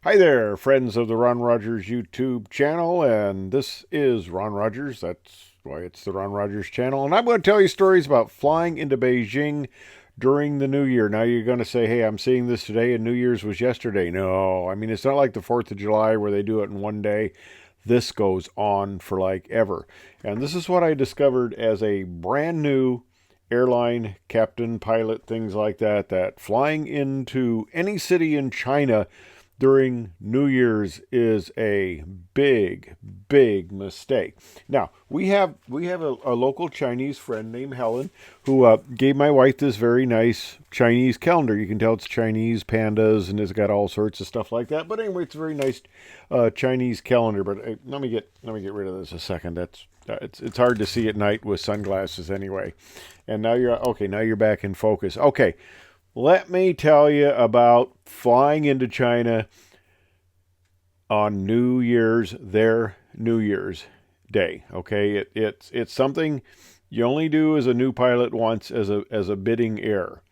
Hi there, friends of the Ron Rogers YouTube channel, and this is Ron Rogers. That's why it's the Ron Rogers channel. And I'm going to tell you stories about flying into Beijing during the New Year. Now you're going to say, hey, I'm seeing this today and New Year's was yesterday. No, I mean, it's not like the 4th of July where they do it in one day. This goes on for like ever. And this is what I discovered as a brand new airline captain, pilot, things like that, that flying into any city in China during New Year's is a big, big mistake. Now we have a local Chinese friend named Helen who gave my wife this very nice Chinese calendar. You can tell it's Chinese pandas and it's got all sorts of stuff like that. But anyway, it's a very nice Chinese calendar. But let me get rid of this a second. That's it's hard to see at night with sunglasses anyway. And now you're okay. Now you're back in focus. Okay, let me tell you about flying into China on New Year's, their New Year's Day. Okay, it's something you only do as a new pilot once as a bidding error.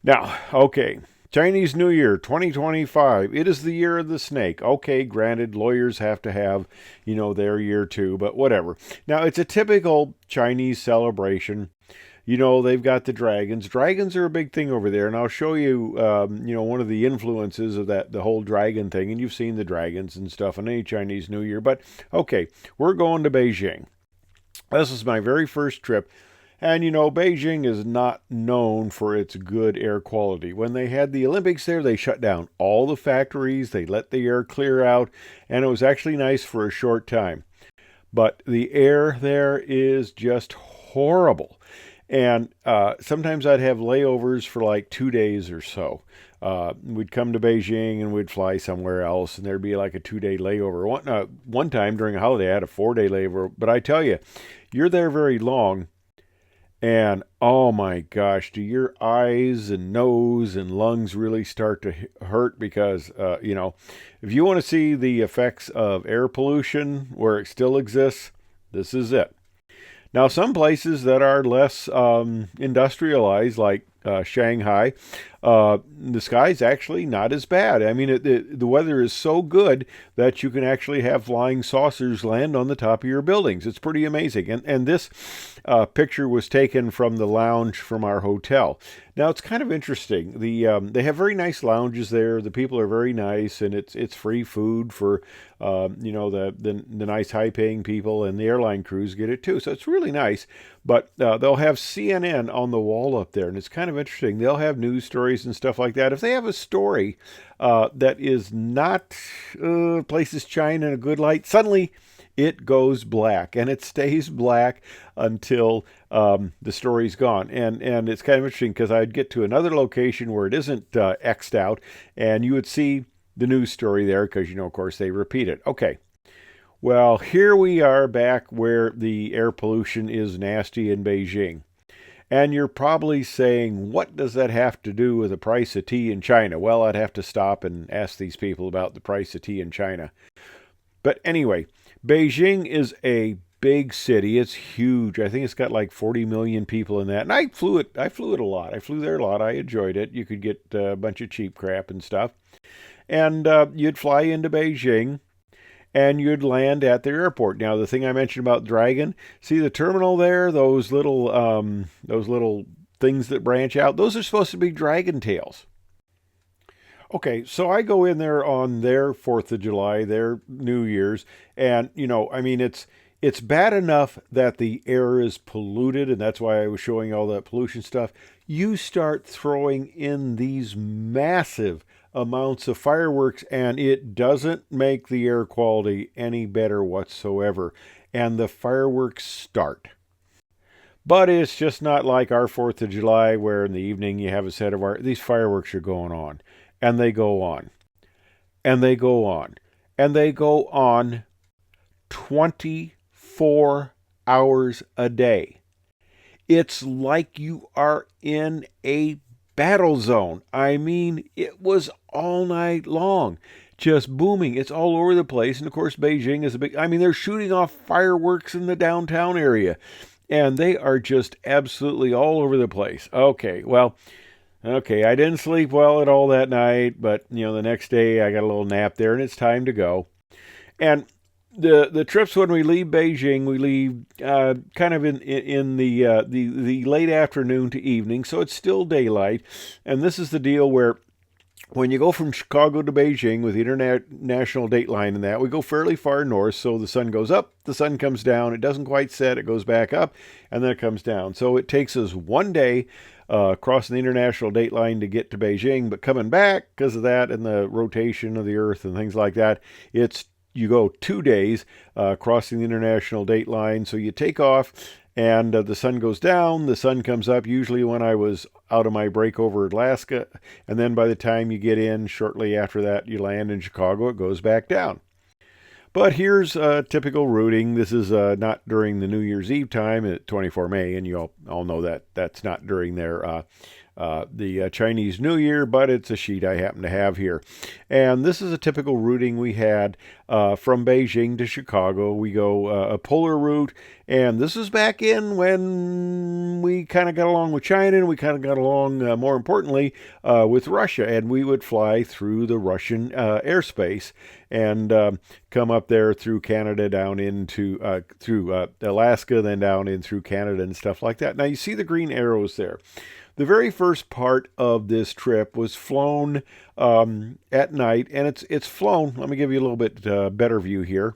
Now, okay, Chinese New Year 2025. It is the year of the snake. Okay, granted, lawyers have to have, their year too, but whatever. Now, it's a typical Chinese celebration. They've got the dragons. Dragons are a big thing over there, and I'll show you, one of the influences of the whole dragon thing. And you've seen the dragons and stuff on any Chinese New Year. But okay, we're going to Beijing. This is my very first trip. And Beijing is not known for its good air quality. When they had the Olympics there, they shut down all the factories, they let the air clear out, and it was actually nice for a short time. But the air there is just horrible. And sometimes I'd have layovers for like 2 days or so. We'd come to Beijing and we'd fly somewhere else, and there'd be like a 2 day layover. One time during a holiday, I had a 4 day layover. But I tell you, you're there very long, and oh my gosh, do your eyes and nose and lungs really start to hurt? Because, if you want to see the effects of air pollution where it still exists, this is it. Now, some places that are less industrialized, like Shanghai, the sky's actually not as bad. I mean, the weather is so good that you can actually have flying saucers land on the top of your buildings. It's pretty amazing. And this picture was taken from the lounge from our hotel. Now, it's kind of interesting. They have very nice lounges there. The people are very nice, and it's free food for the nice high paying people, and the airline crews get it too. So it's really nice. But they'll have CNN on the wall up there, and it's kind of interesting. They'll have news stories and stuff like that. If they have a story that is not places China in a good light, suddenly it goes black, and it stays black until the story's gone. And it's kind of interesting because I'd get to another location where it isn't X'd out, and you would see the news story there because, of course, they repeat it. Okay. Well, here we are back where the air pollution is nasty in Beijing. And you're probably saying, what does that have to do with the price of tea in China? Well, I'd have to stop and ask these people about the price of tea in China. But anyway, Beijing is a big city. It's huge. I think it's got like 40 million people in that. And I flew it a lot. I flew there a lot. I enjoyed it. You could get a bunch of cheap crap and stuff. And you'd fly into Beijing and you'd land at their airport. Now, the thing I mentioned about Dragon, see the terminal there, those little things that branch out, those are supposed to be dragon tails. Okay, so I go in there on their 4th of July, their New Year's, and I mean it's bad enough that the air is polluted, and that's why I was showing all that pollution stuff. You start throwing in these massive amounts of fireworks, and it doesn't make the air quality any better whatsoever. And the fireworks start. But it's just not like our 4th of July where in the evening you have a set of these fireworks are going on. And they go on. And they go on. And they go on 24 hours a day. It's like you are in a battle zone. I mean, it was all night long, just booming. It's all over the place. And of course, Beijing is they're shooting off fireworks in the downtown area, and they are just absolutely all over the place. Okay, well, Okay, I didn't sleep well at all that night, but the next day I got a little nap there, and it's time to go. And the trips when we leave Beijing, we leave kind of in the late afternoon to evening, so it's still daylight. And this is the deal where when you go from Chicago to Beijing with the international date line and that, we go fairly far north, so the sun goes up, the sun comes down, it doesn't quite set, it goes back up, and then it comes down. So it takes us one day crossing the international date line to get to Beijing, but coming back because of that and the rotation of the Earth and things like that, you go 2 days crossing the international date line. So you take off and the sun goes down, the sun comes up, usually when I was out of my break over Alaska. And then by the time you get in, shortly after that, you land in Chicago, it goes back down. But here's typical routing. This is not during the New Year's Eve time at 24 May, and you all know that that's not during the Chinese New Year, but it's a sheet I happen to have here. And this is a typical routing we had from Beijing to Chicago. We go a polar route, and this is back in when we kind of got along with China, and we kind of got along, more importantly, with Russia, and we would fly through the Russian airspace and come up there through Canada down into through Alaska, then down in through Canada and stuff like that. Now you see the green arrows there. The very first part of this trip was flown at night, and it's flown. Let me give you a little bit better view here.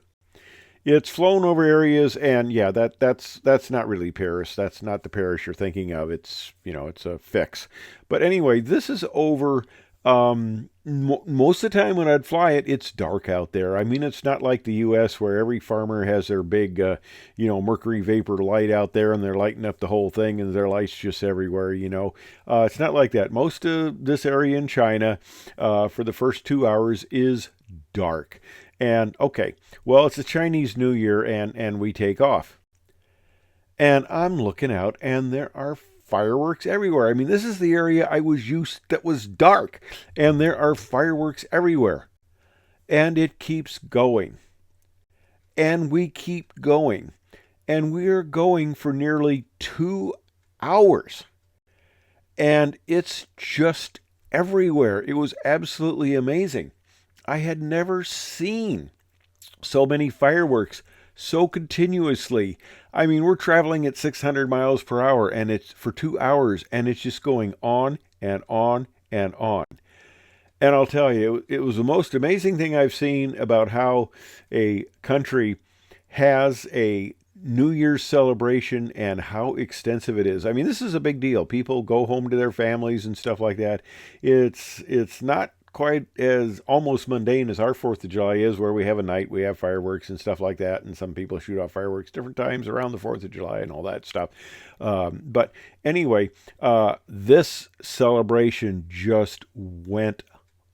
It's flown over areas, and yeah, that's not really Paris. That's not the Paris you're thinking of. It's a fix. But anyway, this is over. Most of the time when I'd fly it, it's dark out there. I mean, it's not like the U.S. where every farmer has their big, mercury vapor light out there and they're lighting up the whole thing and there are lights just everywhere, It's not like that. Most of this area in China, for the first 2 hours is dark. And okay, well, it's the Chinese New Year and we take off. And I'm looking out and there are fireworks everywhere. I mean, this is the area I was used that was dark, and there are fireworks everywhere. And it keeps going. And we keep going. And we're going for nearly 2 hours. And it's just everywhere. It was absolutely amazing. I had never seen so many fireworks so continuously. I mean, we're traveling at 600 miles per hour and it's for 2 hours and it's just going on and on and on. And I'll tell you, it was the most amazing thing I've seen about how a country has a New Year's celebration and how extensive it is. I mean, this is a big deal. People go home to their families and stuff like that. It's not quite as almost mundane as our 4th of July is, where we have a night, we have fireworks and stuff like that, and some people shoot off fireworks different times around the 4th of July and all that stuff. But anyway, this celebration just went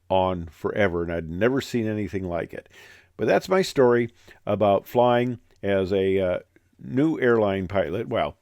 on forever, and I'd never seen anything like it. But that's my story about flying as a new airline pilot. Well,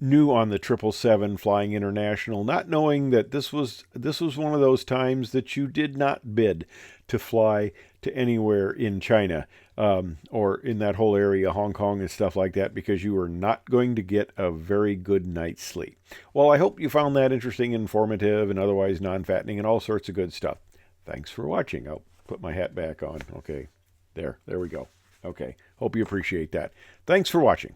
new on the 777 flying international, not knowing that this was one of those times that you did not bid to fly to anywhere in China or in that whole area, Hong Kong and stuff like that, because you were not going to get a very good night's sleep. Well, I hope you found that interesting, informative, and otherwise non-fattening and all sorts of good stuff. Thanks for watching. I'll put my hat back on. Okay, there we go. Okay, hope you appreciate that. Thanks for watching.